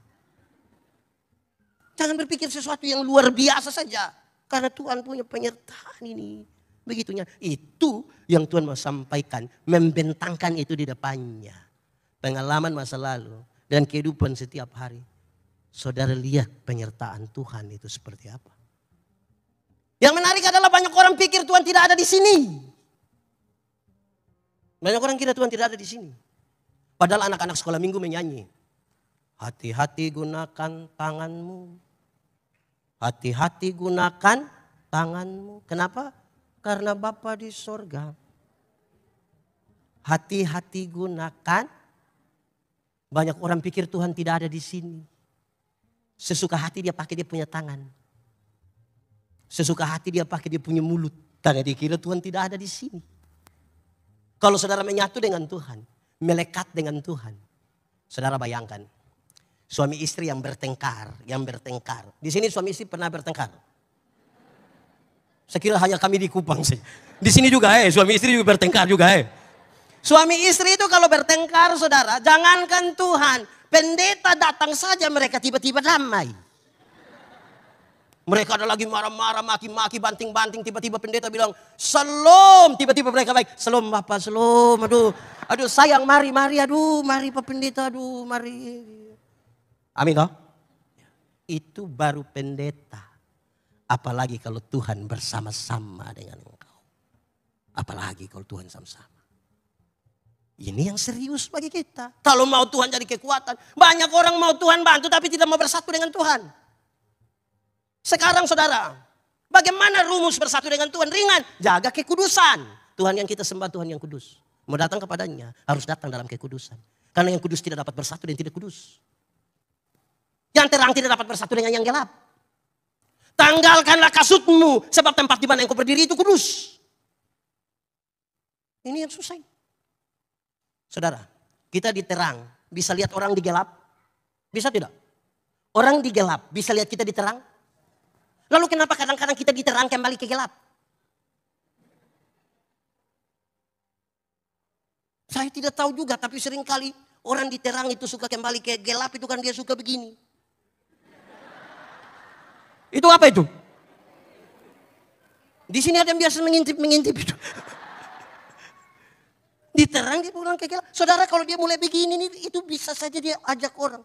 Jangan berpikir sesuatu yang luar biasa saja. Karena Tuhan punya penyertaan ini. Begitunya. Itu yang Tuhan mau sampaikan. Membentangkan itu di depannya. Pengalaman masa lalu. Dan kehidupan setiap hari. Saudara lihat penyertaan Tuhan itu seperti apa. Yang menarik adalah banyak orang pikir Tuhan tidak ada di sini. Banyak orang kira Tuhan tidak ada di sini. Padahal anak-anak sekolah minggu menyanyi. Hati-hati gunakan tanganmu. Hati-hati gunakan tanganmu. Kenapa? Karena Bapa di sorga. Hati-hati gunakan. Banyak orang pikir Tuhan tidak ada di sini. Sesuka hati dia pakai dia punya tangan. Sesuka hati dia pakai dia punya mulut. Karena dia kira Tuhan tidak ada di sini. Kalau saudara menyatu dengan Tuhan, melekat dengan Tuhan. Saudara bayangkan, Suami istri yang bertengkar, Di sini suami istri pernah bertengkar. Saya kira hanya kami di Kupang sih. Di sini juga suami istri juga bertengkar juga Suami istri itu kalau bertengkar saudara, jangankan Tuhan, pendeta datang saja mereka tiba-tiba damai. Mereka ada lagi marah-marah, maki-maki, banting-banting, tiba-tiba pendeta bilang, "Shalom." Tiba-tiba mereka baik, "Shalom Bapak, shalom." Aduh sayang, mari Pak Pendeta, mari. Amin toh? Itu baru pendeta. Apalagi kalau Tuhan bersama-sama dengan engkau. Apalagi kalau Tuhan sama-sama. Ini yang serius bagi kita. Kalau mau Tuhan jadi kekuatan. Banyak orang mau Tuhan bantu tapi tidak mau bersatu dengan Tuhan. Sekarang saudara, bagaimana rumus bersatu dengan Tuhan? Ringan, jaga kekudusan. Tuhan yang kita sembah, Tuhan yang kudus. Mau datang kepadanya, harus datang dalam kekudusan. Karena yang kudus tidak dapat bersatu dengan tidak kudus. Yang terang tidak dapat bersatu dengan yang gelap. Tanggalkanlah kasutmu, sebab tempat di mana engkau berdiri itu kudus. Ini yang susah. Saudara, kita di terang, bisa lihat orang di gelap? Bisa tidak? Orang di gelap, bisa lihat kita di terang? Lalu kenapa kadang-kadang kita di terang kembali ke gelap? Saya tidak tahu juga, tapi seringkali orang di terang itu suka kembali ke gelap, itu kan dia suka begini. Itu apa itu? Di sini ada yang biasa mengintip itu. Di terang dia pulang ke gelap. Saudara kalau dia mulai begini nih, itu bisa saja dia ajak orang.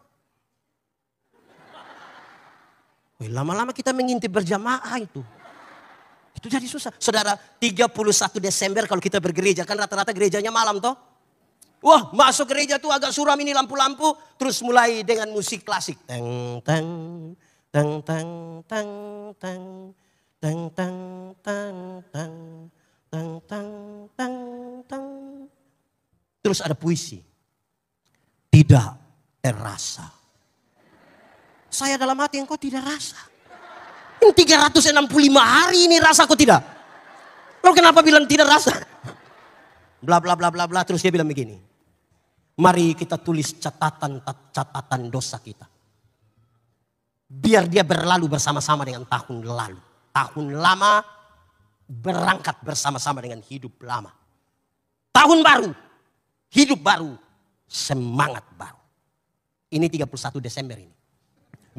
Lama-lama kita mengintip berjamaah itu. Itu jadi susah. Saudara, 31 Desember kalau kita bergereja, kan rata-rata gerejanya malam toh. Wah, masuk gereja tuh agak suram ini lampu-lampu, terus mulai dengan musik klasik. Teng teng teng teng teng teng teng teng teng teng teng teng teng teng. Terus ada puisi. Tidak terasa. Saya dalam hati engkau tidak rasa. Ini 365 hari ini rasa kok tidak. Lalu kenapa bilang tidak rasa? Bla bla bla bla bla. Terus dia bilang begini. Mari kita tulis catatan dosa kita. Biar dia berlalu bersama-sama dengan tahun lalu. Tahun lama berangkat bersama-sama dengan hidup lama. Tahun baru, hidup baru, semangat baru. Ini 31 Desember ini.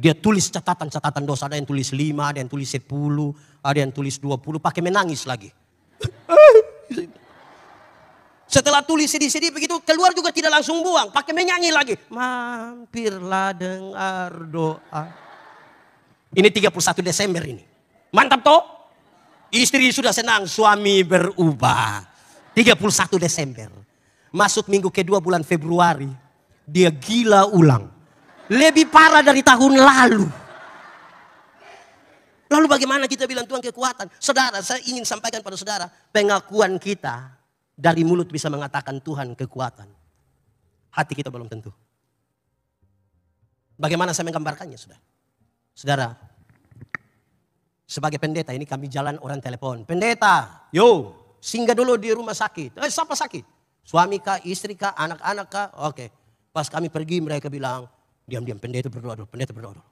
Dia tulis catatan dosa. Ada yang tulis 5, ada yang tulis 10, ada yang tulis 20. Pakai menangis lagi. Setelah tulis sedih-sedih begitu keluar juga tidak langsung buang. Pakai menyanyi lagi. Mampirlah dengar doa. Ini 31 Desember ini. Mantap toh? Istri sudah senang, suami berubah. 31 Desember. Masuk minggu kedua bulan Februari. Dia gila ulang. Lebih parah dari tahun lalu. Lalu bagaimana kita bilang Tuhan kekuatan? Saudara, saya ingin sampaikan pada saudara. Pengakuan kita dari mulut bisa mengatakan Tuhan kekuatan. Hati kita belum tentu. Bagaimana saya menggambarkannya saudara? Saudara, sebagai pendeta ini kami jalan orang telepon. Pendeta, yo singgah dulu di rumah sakit. Siapa sakit? Suami kah, istri kah, anak-anak kah? Oke. Pas kami pergi mereka bilang, diam-diam pendeta berdoa dulu, pendeta berdoa dulu.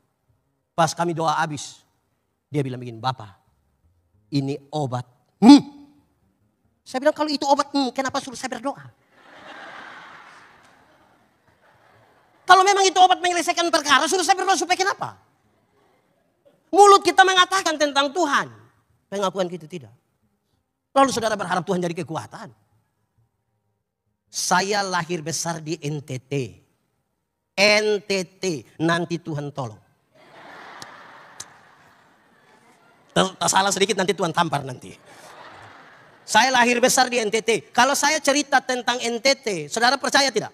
Pas kami doa habis, dia bilang begini, Bapak, ini obat. Saya bilang kalau itu obat, kenapa suruh saya berdoa? Kalau memang itu obat menyelesaikan perkara, suruh saya berdoa supaya kenapa? Mulut kita mengatakan tentang Tuhan, pengakuan kita tidak. Lalu saudara berharap Tuhan jadi kekuatan. Saya lahir besar di NTT. NTT, nanti Tuhan tolong. Salah sedikit nanti Tuhan tampar nanti. Saya lahir besar di NTT. Kalau saya cerita tentang NTT, saudara percaya tidak?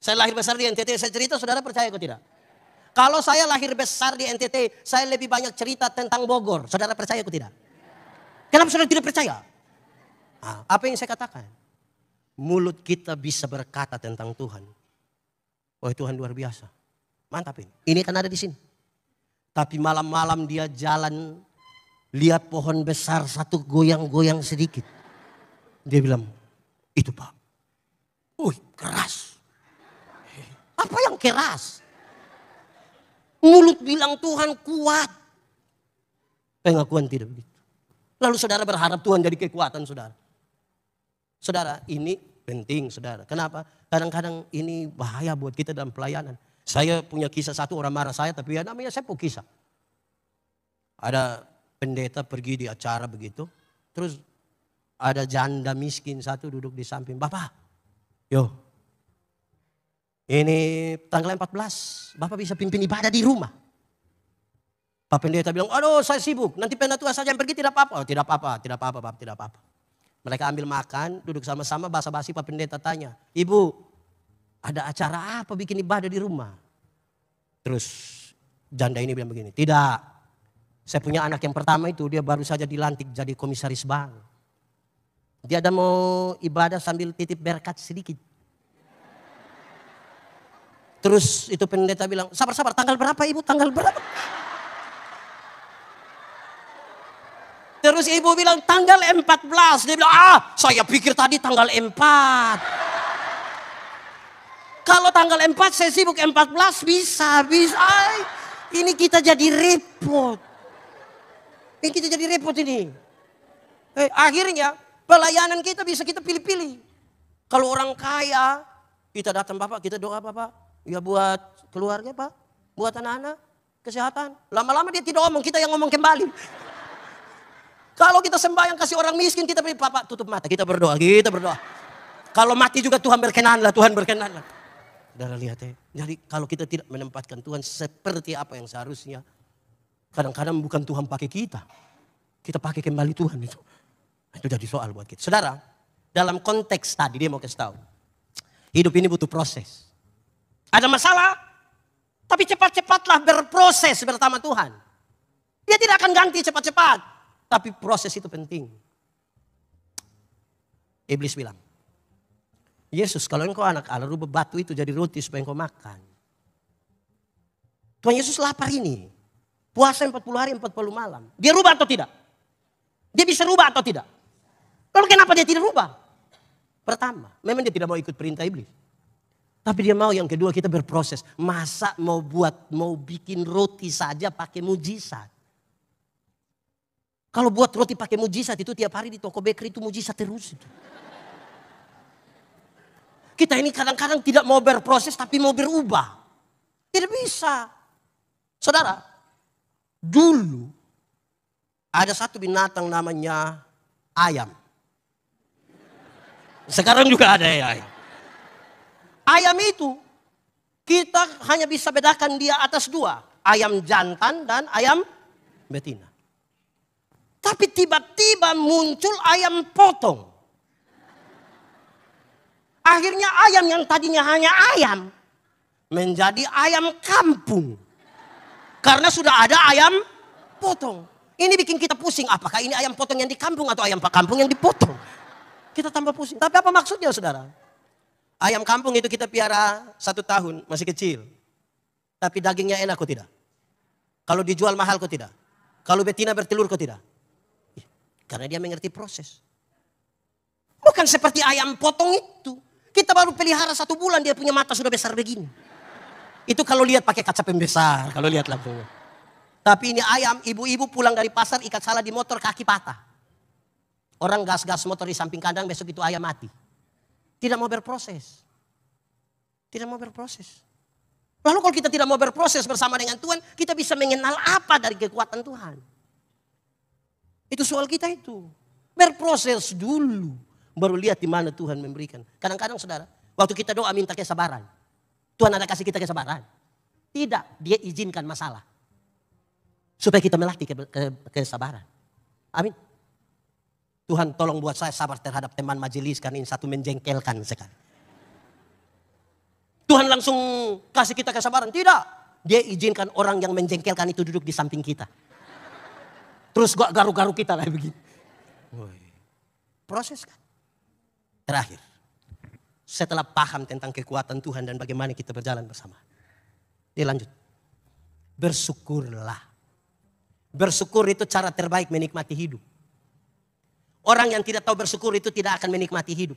Saya lahir besar di NTT, saya cerita saudara percaya atau tidak? Kalau saya lahir besar di NTT, saya lebih banyak cerita tentang Bogor. Saudara percaya atau tidak? Kenapa saudara tidak percaya? Apa yang saya katakan? Mulut kita bisa berkata tentang Tuhan. Oh Tuhan luar biasa. Mantap ini. Ini kan ada di sini. Tapi malam-malam dia jalan, lihat pohon besar satu goyang-goyang sedikit. Dia bilang, itu Pak. Keras. Apa yang keras? Mulut bilang Tuhan kuat. Pengakuan tidak begitu. Lalu saudara berharap Tuhan jadi kekuatan saudara. Saudara, ini penting saudara. Kenapa? Kadang-kadang ini bahaya buat kita dalam pelayanan. Saya punya kisah satu, orang marah saya, tapi ya namanya saya punya kisah. Ada pendeta pergi di acara begitu. Terus ada janda miskin satu duduk di samping. Bapak, ini tanggal 14, Bapak bisa pimpin ibadah di rumah. Pak pendeta bilang, aduh saya sibuk, nanti penatua saja yang pergi, tidak apa-apa. Oh, tidak apa-apa, tidak apa-apa, Bapak, tidak apa-apa. Mereka ambil makan, duduk sama-sama, basa-basi. Pak pendeta tanya, Ibu, ada acara apa bikin ibadah di rumah? Terus janda ini bilang begini, tidak, saya punya anak yang pertama itu, dia baru saja dilantik jadi komisaris bank. Dia ada mau ibadah sambil titip berkat sedikit. Terus itu pendeta bilang, sabar-sabar, tanggal berapa Ibu, tanggal berapa? Terus ibu bilang tanggal 14. Dia bilang, saya pikir tadi tanggal 4. Kalau tanggal 4 saya sibuk 14 bisa. Ini kita jadi repot. Akhirnya pelayanan kita bisa kita pilih-pilih. Kalau orang kaya, kita datang Bapak, kita doa Bapak. Ya buat keluarga Pak, buat anak-anak, kesehatan. Lama-lama dia tidak ngomong, kita yang ngomong kembali. Kalau kita sembahyang kasih orang miskin, kita beri Bapak tutup mata, kita berdoa. Kalau mati juga Tuhan berkenanlah, Tuhan berkenanlah. Saudara lihat ya, jadi kalau kita tidak menempatkan Tuhan seperti apa yang seharusnya, kadang-kadang bukan Tuhan pakai kita pakai kembali Tuhan itu. Itu jadi soal buat kita. Saudara, dalam konteks tadi dia mau kasih tahu, hidup ini butuh proses. Ada masalah, tapi cepat-cepatlah berproses bersama Tuhan. Dia tidak akan ganti cepat-cepat. Tapi proses itu penting. Iblis bilang, Yesus kalau engkau anak Allah, rubah batu itu jadi roti supaya engkau makan. Tuhan Yesus lapar ini. Puasa 40 hari 40 malam. Dia rubah atau tidak? Dia bisa rubah atau tidak? Lalu kenapa dia tidak rubah? Pertama, memang dia tidak mau ikut perintah iblis. Tapi dia mau yang kedua kita berproses. Masa mau bikin roti saja pakai mujizat. Kalau buat roti pakai mujizat itu tiap hari di toko bakery itu mujizat terus itu. Kita ini kadang-kadang tidak mau berproses tapi mau berubah. Tidak bisa. Saudara, dulu ada satu binatang namanya ayam. Sekarang juga ada ya. Ayam itu kita hanya bisa bedakan dia atas dua. Ayam jantan dan ayam betina. Tapi tiba-tiba muncul ayam potong. Akhirnya ayam yang tadinya hanya ayam menjadi ayam kampung. Karena sudah ada ayam potong. Ini bikin kita pusing. Apakah ini ayam potong yang di kampung atau ayam kampung yang dipotong? Kita tambah pusing. Tapi apa maksudnya saudara? Ayam kampung itu kita piara 1 tahun masih kecil. Tapi dagingnya enak kok tidak? Kalau dijual mahal kok tidak? Kalau betina bertelur kok tidak? Karena dia mengerti proses. Bukan seperti ayam potong itu. Kita baru pelihara 1 bulan dia punya mata sudah besar begini. Itu kalau lihat pakai kaca pembesar. Kalau lihat langsung. Tapi ini ayam, ibu-ibu pulang dari pasar ikat salah di motor kaki patah. Orang gas-gas motor di samping kandang besok itu ayam mati. Tidak mau berproses. Tidak mau berproses. Lalu kalau kita tidak mau berproses bersama dengan Tuhan, kita bisa mengenal apa dari kekuatan Tuhan. Itu soal kita itu. Berproses dulu. Baru lihat di mana Tuhan memberikan. Kadang-kadang saudara, waktu kita doa minta kesabaran. Tuhan ada kasih kita kesabaran. Tidak, dia izinkan masalah. Supaya kita melatih kesabaran. Amin. Tuhan tolong buat saya sabar terhadap teman majelis karena ini satu menjengkelkan sekali. Tuhan langsung kasih kita kesabaran. Tidak, dia izinkan orang yang menjengkelkan itu duduk di samping kita. Terus garuk-garuk kita kayak begini. Proses kan. Terakhir. Setelah paham tentang kekuatan Tuhan dan bagaimana kita berjalan bersama. Dia lanjut. Bersyukurlah. Bersyukur itu cara terbaik menikmati hidup. Orang yang tidak tahu bersyukur itu tidak akan menikmati hidup.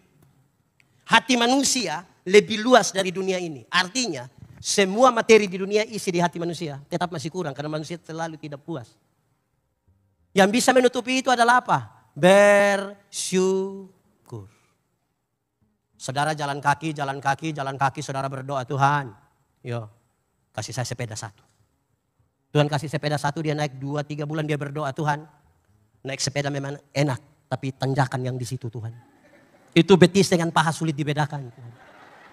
Hati manusia lebih luas dari dunia ini. Artinya Semua materi di dunia isi di hati manusia. Tetap masih kurang karena manusia terlalu tidak puas. Yang bisa menutupi itu adalah apa? Bersyukur. Saudara jalan kaki, saudara berdoa, Tuhan, yo, kasih saya sepeda satu. Tuhan kasih sepeda satu, dia naik 2-3 bulan dia berdoa, Tuhan, naik sepeda memang enak, tapi tanjakan yang di situ Tuhan. Itu betis dengan paha sulit dibedakan. Tuhan.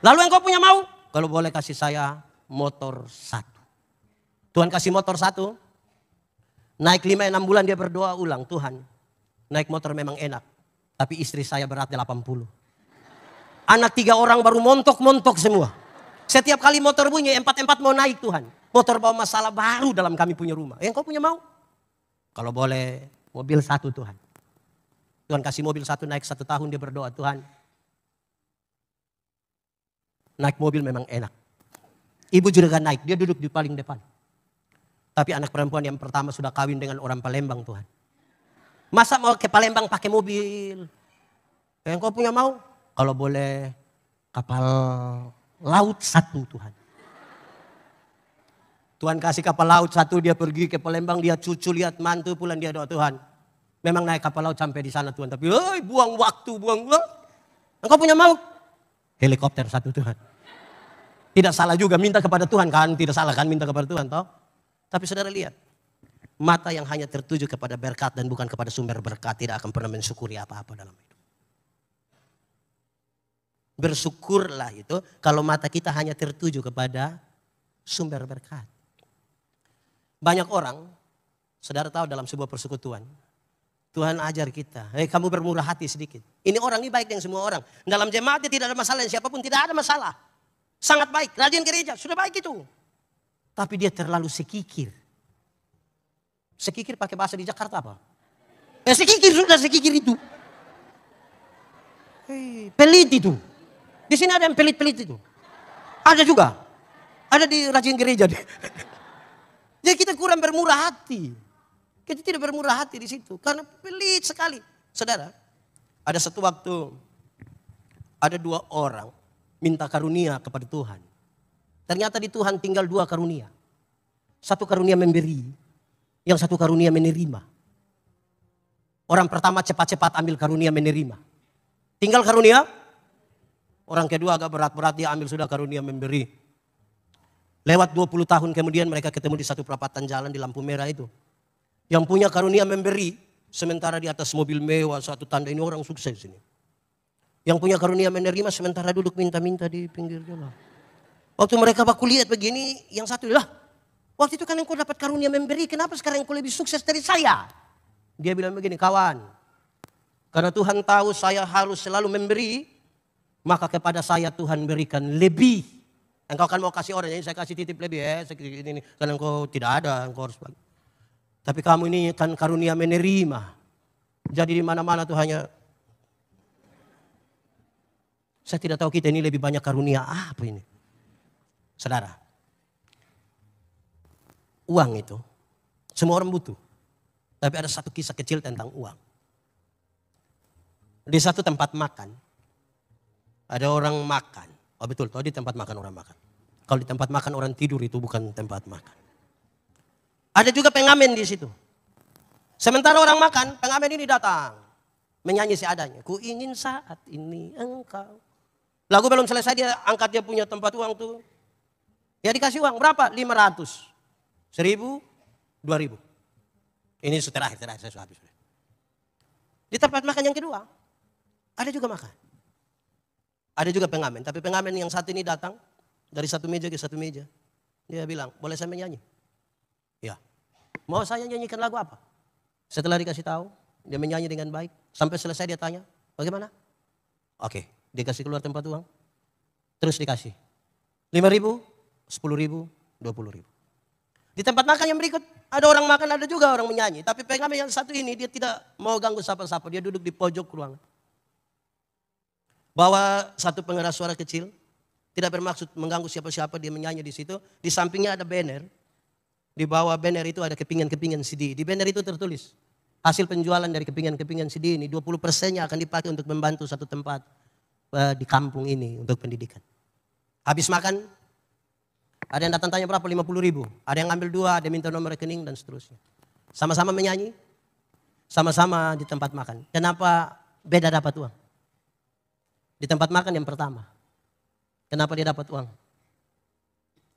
Lalu engkau punya mau? Kalau boleh kasih saya motor satu. Tuhan kasih motor satu, naik 5-6 bulan dia berdoa ulang, Tuhan, naik motor memang enak, tapi istri saya berat 80. Anak 3 orang baru montok-montok semua. Setiap kali motor bunyi, 4-4 mau naik Tuhan. Motor bawa masalah baru dalam kami punya rumah. Engkau punya mau? Kalau boleh mobil satu Tuhan. Tuhan kasih mobil satu, naik 1 tahun dia berdoa, Tuhan. Naik mobil memang enak. Ibu juga kan naik, dia duduk di paling depan. Tapi anak perempuan yang pertama sudah kawin dengan orang Palembang Tuhan. Masa mau ke Palembang pakai mobil? Engkau punya mau? Kalau boleh kapal laut satu Tuhan. Tuhan kasih kapal laut satu, dia pergi ke Palembang, dia cucu lihat mantu, pulang dia doa, Tuhan. Memang naik kapal laut sampai di sana Tuhan, tapi buang waktu, buang waktu. Engkau punya mau? Helikopter satu Tuhan. Tidak salah juga minta kepada Tuhan kan, tidak salah kan minta kepada Tuhan toh. Tapi saudara lihat, mata yang hanya tertuju kepada berkat dan bukan kepada sumber berkat tidak akan pernah mensyukuri apa-apa dalam hidup. Bersyukurlah itu kalau mata kita hanya tertuju kepada sumber berkat. Banyak orang, saudara tahu dalam sebuah persekutuan, Tuhan ajar kita, kamu bermurah hati sedikit. Ini orang ini baik dengan semua orang. Dalam jemaatnya tidak ada masalah, siapapun tidak ada masalah. Sangat baik, rajin gereja, sudah baik itu. Tapi dia terlalu sekikir. Sekikir pakai bahasa di Jakarta apa? Sekikir sudah sekikir itu. Pelit itu. Di sini ada yang pelit-pelit itu. Ada juga. Ada di rajin gereja. Jadi kita kurang bermurah hati. Kita tidak bermurah hati di situ. Karena pelit sekali. Saudara, ada satu waktu ada 2 orang minta karunia kepada Tuhan. Ternyata di Tuhan tinggal 2 karunia. Satu karunia memberi, yang satu karunia menerima. Orang pertama cepat-cepat ambil karunia menerima. Tinggal karunia. Orang kedua agak berat-berat, dia ambil sudah karunia memberi. Lewat 20 tahun kemudian mereka ketemu di satu perapatan jalan di lampu merah itu. Yang punya karunia memberi, sementara di atas mobil mewah, satu tanda ini orang sukses ini. Yang punya karunia menerima sementara duduk minta-minta di pinggir jalan. Waktu mereka baku lihat begini, yang satu lah, waktu itu kan engkau dapat karunia memberi, kenapa sekarang engkau lebih sukses dari saya? Dia bilang begini, kawan, karena Tuhan tahu saya harus selalu memberi, maka kepada saya Tuhan berikan lebih. Engkau kan mau kasih orang, jadi saya kasih titip lebih ini, karena engkau tidak ada, engkau harus bagi. Tapi kamu ini kan karunia menerima. Jadi di mana-mana tuh hanya, saya tidak tahu kita ini lebih banyak karunia apa ini. Saudara, uang itu semua orang butuh. Tapi ada satu kisah kecil tentang uang. Di satu tempat makan, ada orang makan. Oh betul, kalau di tempat makan orang makan. Kalau di tempat makan orang tidur itu bukan tempat makan. Ada juga pengamen di situ. Sementara orang makan, pengamen ini datang. Menyanyi seadanya. Ku ingin saat ini engkau. Lagu belum selesai dia angkat dia punya tempat uang tuh. Ya dikasih uang berapa? 500. 1000, 2000. Ini terakhir saya sudah habis. Di tempat makan yang kedua, ada juga makan. Ada juga pengamen, tapi pengamen yang satu ini datang dari satu meja ke satu meja. Dia bilang, boleh saya menyanyi? Ya. Mau saya nyanyikan lagu apa? Setelah dikasih tahu, dia menyanyi dengan baik. Sampai selesai dia tanya, bagaimana? Oke, dia kasih keluar tempat uang. Terus dikasih 5.000, 10.000, 20.000. Di tempat makan yang berikut, ada orang makan, ada juga orang menyanyi. Tapi pengamen yang satu ini, dia tidak mau ganggu siapa-siapa. Dia duduk di pojok ruangan. Bawa satu pengeras suara kecil. Tidak bermaksud mengganggu siapa-siapa, dia menyanyi di situ. Di sampingnya ada banner. Di bawah banner itu ada kepingan-kepingan CD. Di banner itu tertulis, hasil penjualan dari kepingan-kepingan CD ini 20%-nya akan dipakai untuk membantu satu tempat di kampung ini untuk pendidikan. Habis makan, Ada yang datang tanya berapa? 50.000. Ada yang ngambil 2, ada yang minta nomor rekening dan seterusnya. Sama-sama menyanyi, sama-sama di tempat makan. Kenapa beda dapat uang? Di tempat makan yang pertama. Kenapa dia dapat uang?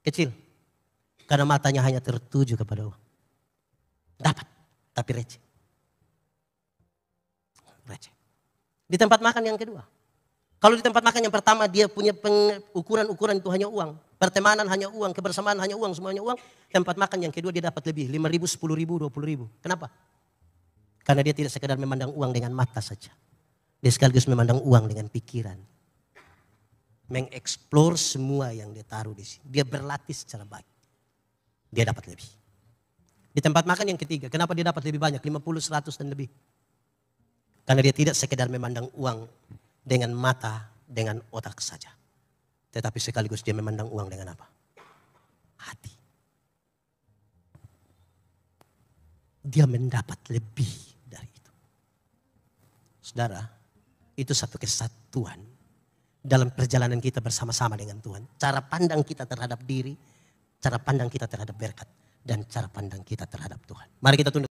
Kecil. Karena matanya hanya tertuju kepada uang. Dapat, tapi receh. Receh. Di tempat makan yang kedua. Kalau di tempat makan yang pertama dia punya ukuran-ukuran itu hanya uang. Pertemanan hanya uang, kebersamaan hanya uang, semuanya uang. Tempat makan yang kedua dia dapat lebih, 5.000, 10.000, 20.000. Kenapa? Karena dia tidak sekedar memandang uang dengan mata saja. Dia sekaligus memandang uang dengan pikiran. Mengeksplor semua yang dia taruh di sini. Dia berlatih secara baik. Dia dapat lebih. Di tempat makan yang ketiga, kenapa dia dapat lebih banyak? 50, 100 dan lebih. Karena dia tidak sekedar memandang uang dengan mata, dengan otak saja. Tetapi sekaligus dia memandang uang dengan apa? Hati. Dia mendapat lebih dari itu. Saudara, itu satu kesatuan dalam perjalanan kita bersama-sama dengan Tuhan. Cara pandang kita terhadap diri, cara pandang kita terhadap berkat, dan cara pandang kita terhadap Tuhan. Mari kita tunduk.